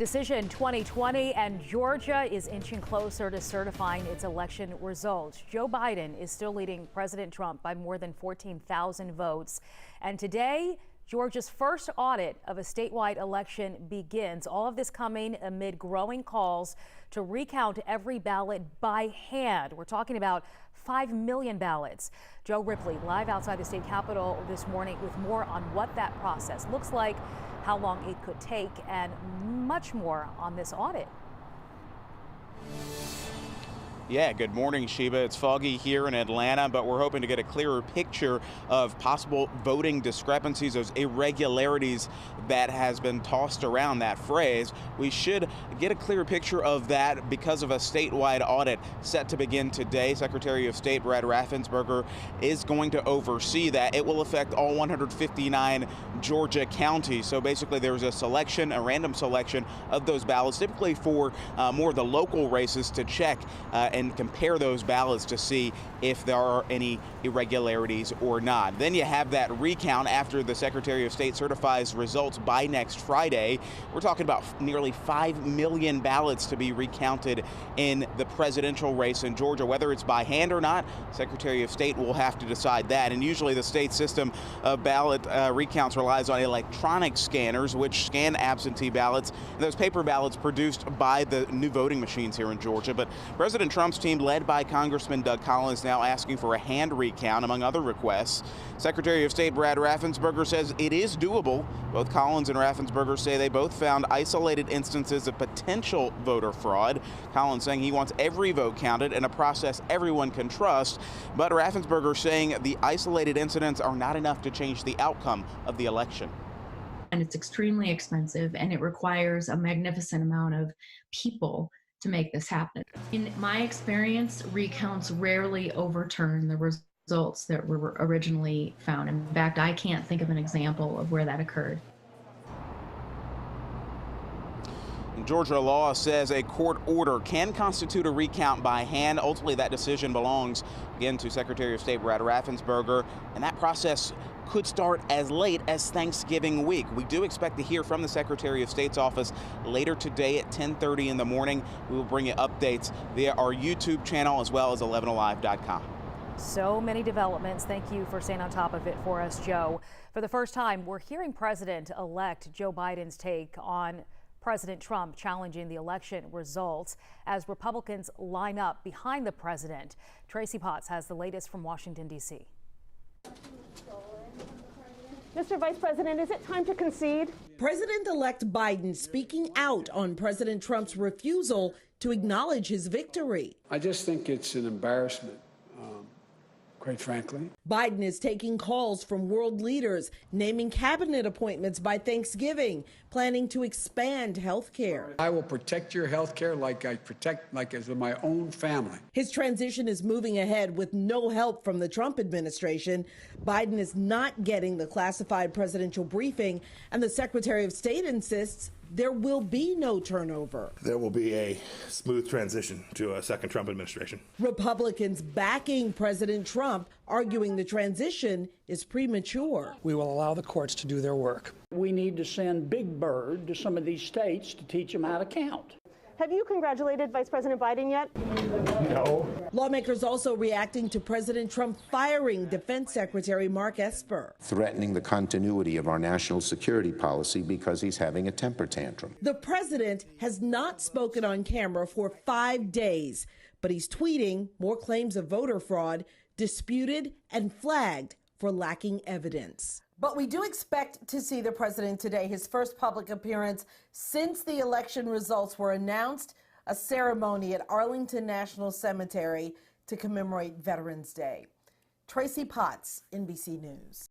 Decision 2020, and Georgia is inching closer to certifying its election results. Joe Biden is still leading President Trump by more than 14,000 votes. And today, Georgia's first audit of a statewide election begins. All of this coming amid growing calls to recount every ballot by hand. We're talking about 5 million ballots. Joe Ripley live outside the state capitol this morning with more on what that process looks like, how long it could take, and much more on this audit. Yeah, good morning, Sheba. It's foggy here in Atlanta, but we're hoping to get a clearer picture of possible voting discrepancies, those irregularities that has been tossed around, that phrase. We should get a clearer picture of that because of a statewide audit set to begin today. Secretary of State Brad Raffensperger is going to oversee that. It will affect all 159 Georgia counties. So basically there's a selection, a random selection of those ballots, typically for more of the local races, to check and compare those ballots to see if there are any irregularities or not. Then you have that recount after the Secretary of State certifies results by next Friday. We're talking about nearly 5 million ballots to be recounted in the presidential race in Georgia. Whether it's by hand or not, Secretary of State will have to decide that. And usually the state system of ballot recounts relies on electronic scanners, which scan absentee ballots, and those paper ballots produced by the new voting machines here in Georgia. But President Trump's team, led by Congressman Doug Collins, now asking for a hand recount, among other requests. Secretary of State Brad Raffensperger says it is doable. Both Collins and Raffensperger say they both found isolated instances of potential voter fraud. Collins saying he wants every vote counted and a process everyone can trust. But Raffensperger saying the isolated incidents are not enough to change the outcome of the election. And it's extremely expensive, and it requires a magnificent amount of people to make this happen. In my experience, recounts rarely overturn the results that were originally found. In fact, I can't think of an example of where that occurred. Georgia law says a court order can constitute a recount by hand. Ultimately, that decision belongs, again, to Secretary of State Brad Raffensperger, and that process could start as late as Thanksgiving week. We do expect to hear from the Secretary of State's office later today at 10:30 in the morning. We will bring you updates via our YouTube channel as well as 11alive.com. So many developments. Thank you for staying on top of it for us, Joe. For the first time, we're hearing President-elect Joe Biden's take on President Trump challenging the election results as Republicans line up behind the president. Tracy Potts has the latest from Washington, D.C. Mr. Vice President, is it time to concede? President-elect Biden speaking out on President Trump's refusal to acknowledge his victory. I just think it's an embarrassment, quite frankly. Biden is taking calls from world leaders, naming cabinet appointments by Thanksgiving, planning to expand health care. I will protect your health care like as my own family. His transition is moving ahead with no help from the Trump administration. Biden is not getting the classified presidential briefing, and the Secretary of State insists there will be no turnover. There will be a smooth transition to a second Trump administration. Republicans backing President Trump, arguing the transition is premature. We will allow the courts to do their work. We need to send Big Bird to some of these states to teach them how to count. Have you congratulated Vice President Biden yet? No. Lawmakers also reacting to President Trump firing Defense Secretary Mark Esper. Threatening the continuity of our national security policy because he's having a temper tantrum. The president has not spoken on camera for 5 days, but he's tweeting more claims of voter fraud, disputed and flagged for lacking evidence. But we do expect to see the president today, his first public appearance since the election results were announced, a ceremony at Arlington National Cemetery to commemorate Veterans Day. Tracy Potts, NBC News.